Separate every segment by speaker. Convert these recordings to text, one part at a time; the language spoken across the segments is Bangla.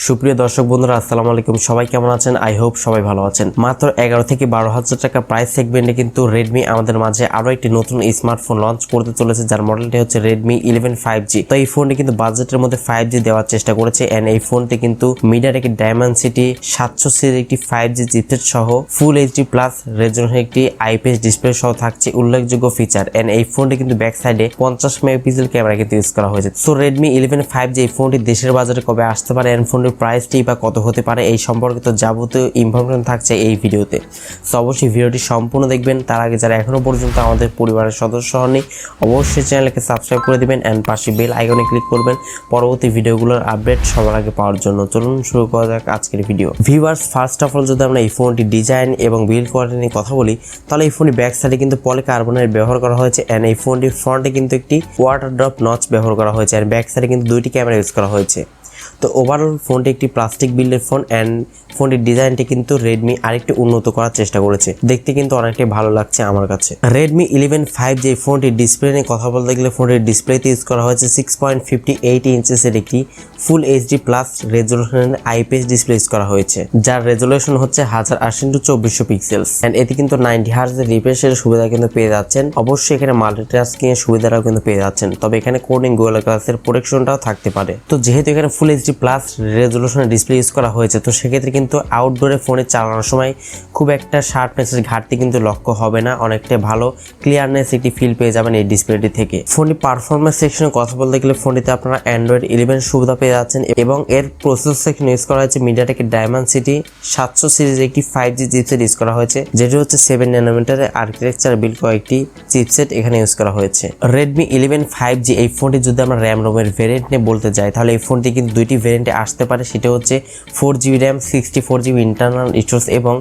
Speaker 1: সুপ্রিয় দর্শক বন্ধুরা আসসালামু আলাইকুম, সবাই কেমন আছেন? আই হোপ সবাই ভালো আছেন। মাত্র 11 থেকে 12,000 টাকা প্রাইস সেগমেন্টে কিন্তু Redmi আমাদের মাঝে আরো একটি নতুন স্মার্টফোন লঞ্চ করতে চলেছে, যার মডেলটি হচ্ছে Redmi 11 5G। তো এই ফোনটি কিন্তু বাজেটের মধ্যে 5G দেওয়ার চেষ্টা করেছে এন্ড এই ফোনটি কিন্তু MediaTek Dimensity 700 সিরিজের একটি 5G চিপসেট সহ ফুল এইচডি প্লাস রেজোলিউশন একটি আইপিএস ডিসপ্লে সহ থাকছে উল্লেখযোগ্য ফিচার এন্ড এই ফোনটি কিন্তু ব্যাক সাইডে 50 মেগাপিক্সেল ক্যামেরা কিন্তু ইউজ করা হয়েছে। সো Redmi 11 5G এই ফোনটি দেশের বাজারে কবে আসতে পারে এন্ড ফোনটির প্রাইসটি বা কত হতে পারে এই সম্পর্কিত যাবতীয় ইনফরমেশন থাকছে এই ভিডিওতে। সো অবশ্যই ভিডিওটি সম্পূর্ণ দেখবেন। তার আগে যারা এখনো পর্যন্ত আমাদের পরিবারের সদস্য হননি অবশ্যই চ্যানেলকে সাবস্ক্রাইব করে দিবেন এন্ড পাশে বেল আইকনে ক্লিক করবেন পরবর্তী ভিডিওগুলোর আপডেট সবার আগে পাওয়ার জন্য। চলুন শুরু করা যাক আজকের video. Viewers, first of all যদি আমরা এই ফোনটি ডিজাইন এবং বিল্ড কোয়ালিটি নিয়ে কথা বলি তাহলে এই ফোনটি ব্যাক সাইডে কিন্তু পলিকার্বনেট ব্যবহার করা হয়েছে এন্ড এই ফোনটির ফ্রন্টে কিন্তু একটি ওয়াটার ড্রপ নচ ব্যবহার করা হয়েছে এন্ড ব্যাক সাইডে কিন্তু দুইটি ক্যামেরা ইউজ করা হয়েছে। তো ওভারঅল ফোনটি একটি প্লাস্টিক বিল্ডের ফোন এন্ড ফোনটির ডিজাইনটি কিন্তু Redmi আরেকটু উন্নত করার চেষ্টা করেছে, দেখতে কিন্তু অনেকটাই ভালো লাগছে আমার কাছে। Redmi 11 5G ফোনটির ডিসপ্লে নিয়ে কথা বলতে গেলে ফোনটির ডিসপ্লেতে ইউজ করা হয়েছে 6.58 ইঞ্চেসের একটি ফুল এইচডি প্লাস রেজোলিউশনের আইপিএস ডিসপ্লে ইউজ করা হয়েছে, যার রেজোলিউশন হচ্ছে 1080x2400 পিক্সেলস এন্ড এতে কিন্তু 90 হার্টজের রিফ্রেশের সুবিধা কিন্তু পেয়ে যাচ্ছেন। অবশ্যই এখানে মাল্টিটাস্কিং এর সুবিধাটাও কিন্তু পেয়ে যাচ্ছেন, তবে এখানে কোডিং গোয়েলা ক্লাসের প্রোটেকশনটাও থাকতে পারে। তো যেহেতু এখানে ফুল এইচডি প্লাস রেজোলিউশনের ডিসপ্লে ইউজ করা হয়েছে তো সেক্ষেত্রে কিন্তু আউটডোরে ফোনে চালানোর সময় খুব একটা শার্পনেসের ঘাটতি কিন্তু লক্ষ্য হবে না, অনেকটা ভালো ক্লিয়ারনেস একটি ফিল পেয়ে যাবেন এই ডিসপ্লেটি থেকে। ফোনটি পারফরমেন্স সেকশনে কথা বলতে গেলে ফোনটিতে আপনারা অ্যান্ড্রয়েড 11 সুবিধা পেয়ে যাচ্ছেন এবং এর প্রসেসর সেকশন ইউজ করা হয়েছে MediaTek Dimensity 700 সিরিজের একটি 5G চিপসেট ইউজ করা হয়েছে, যেটি হচ্ছে 7 ন্যানোমিটারের আর্কিটেকচার বিল্ড করা একটি চিপসেট এখানে ইউজ করা হয়েছে। Redmi 11 5G এই ফোনটি যদি আমরা র্যাম রোমের ভেরিয়েন্ট নিয়ে বলতে যাই তাহলে এই ফোনটি কিন্তু দুইটি ভেরিয়েন্টে আসতে পারে, সেটা হচ্ছে 4GB RAM 64GB internal storage এবং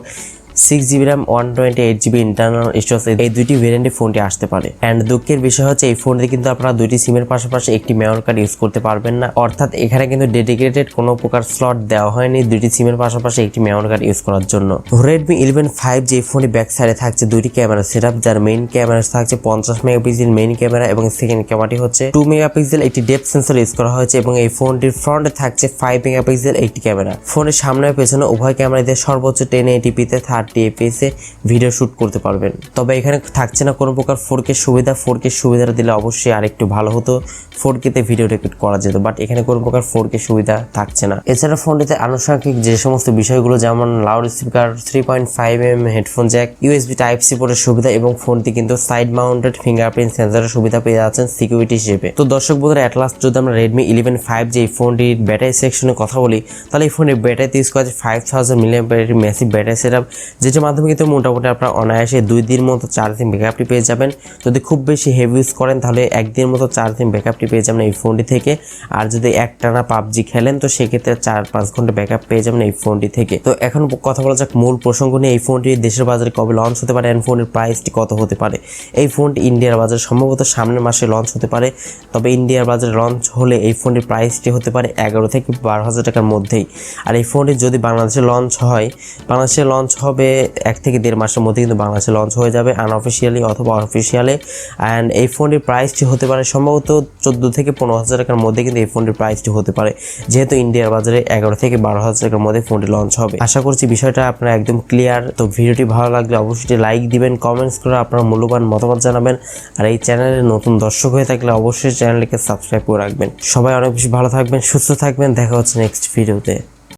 Speaker 1: 6GB RAM 128GB internal storage, এই দুইটি ভেরিয়েন্টে ফোনটি আসতে পারে। এন্ড দুঃখের বিষয় হচ্ছে এই ফোনটি কিন্তু আপনারা দুইটি সিমের পাশাপাশি একটি মেমরি কার্ড ইউজ করতে পারবেন না, অর্থাৎ এখানে কিন্তু ডেডিকেটেড কোনো প্রকার স্লট দেওয়া হয়নি দুইটি সিমের পাশাপাশি একটি মেমরি কার্ড ইউজ করার জন্য। Redmi 11 5G এই ফোনটি ব্যাক সাইডে থাকছে দুইটি ক্যামেরা সেটআপ, যার মেইন ক্যামেরা থাকছে 50 মেগাপিক্সেল মেইন ক্যামেরা এবং সেকেন্ড ক্যামেরাটি হচ্ছে 2 মেগাপিক্সেল একটি ডেপথ সেন্সর ইউজ করা হয়েছে এবং এই ফোনটির ফ্রন্টে থাকছে 5 মেগাপিক্সেল একটি ক্যামেরা। ফোনের সামনে ও পেছনে উভয় ক্যামেরা দিয়ে সর্বোচ্চ 1080p তে 30 fps এ ভিডিও শুট করতে পারবেন। তবে এখানে থাকছে না কোনো প্রকার 4K সুবিধা। 4K সুবিধাটা দিলে অবশ্যই আরেকটু ভালো হতো, 4K তে ভিডিও রেকর্ড করা যেত, বাট এখানে কোনো প্রকার 4K সুবিধা থাকছে না। এছাড়া ফোনটিতে আনুষঙ্গিক যে সমস্ত বিষয়গুলো যেমন loud speaker, 3.5mm headphone Jack, USB Type-C পোর্টের সুবিধা এবং ফোনটি কিন্তু সাইড মাউন্টেড ফিঙ্গারপ্রিন্ট সেন্সরের সুবিধা পেয়ে যাচ্ছেন সিকিউরিটি হিসেবে। তো দর্শক বন্ধুরা, এট লাস্ট যদি আমরা Redmi 11 5G এই ফোনটির ব্যাটারি সেকশনে কথা বলি তাহলে এই ফোনের ব্যাটারিতে ইউজ করা আছে 5000 mAh ম্যাসিভ ব্যাটারি সেটআপ, যেটার মাধ্যমে কিন্তু মোটামুটি আপনারা অনায়াসে 2 দিনের মতো চার্জিং ব্যাকআপটি পেয়ে যাবেন। যদি খুব বেশি হেভি ইউজ করেন তাহলে একদিনের মতো চার্জিং ব্যাকআপটি পেয়ে যাবেন এই ফোনটি থেকে, আর যদি একটানা পাবজি খেলেন তো সেক্ষেত্রে 4-5 ঘন্টা ব্যাকআপ পেয়ে যাবেন এই ফোনটি থেকে। তো এখন কথা বলা যাক মূল প্রসঙ্গ নিয়ে, এই ফোনটি দেশের বাজারে কবে লঞ্চ হতে পারে এন্ড ফোনের প্রাইসটি কত হতে পারে। এই ফোনটি ইন্ডিয়ার বাজারে সম্ভবত সামনের মাসে লঞ্চ হতে পারে, তবে ইন্ডিয়ার বাজারে লঞ্চ হলে এই ফোনটির প্রাইসটি হতে পারে 11 থেকে 12,000 টাকার মধ্যেই। আর এই ফোনটি যদি বাংলাদেশে লঞ্চ হয়, বাংলাদেশে লঞ্চ হবে 1 থেকে 1.5 মাসের মধ্যে কিন্তু বাংলাদেশে লঞ্চ হয়ে যাবে আনঅফিসিয়ালি অথবা অফিসিয়ালি। অ্যান্ড এই ফোনটির প্রাইসটি হতে পারে সম্ভবত 14 থেকে 15,000 টাকার মধ্যে কিন্তু এই ফোনটির প্রাইসটি হতে পারে, যেহেতু ইন্ডিয়ার বাজারে 11 থেকে 12,000 টাকার মধ্যে ফোনটি লঞ্চ হবে। আশা করছি বিষয়টা আপনারা একদম ক্লিয়ার। তো ভিডিওটি ভালো লাগলে অবশ্যই লাইক দিবেন, কমেন্টস করে আপনার মূল্যবান মতামত জানাবেন, আর এই চ্যানেলে নতুন দর্শক হয়ে থাকলে অবশ্যই চ্যানেলটিকে সাবস্ক্রাইব করে রাখবেন। সবাই অনেক বেশি ভালো থাকবেন, সুস্থ থাকবেন, দেখা হচ্ছে নেক্সট ভিডিওতে।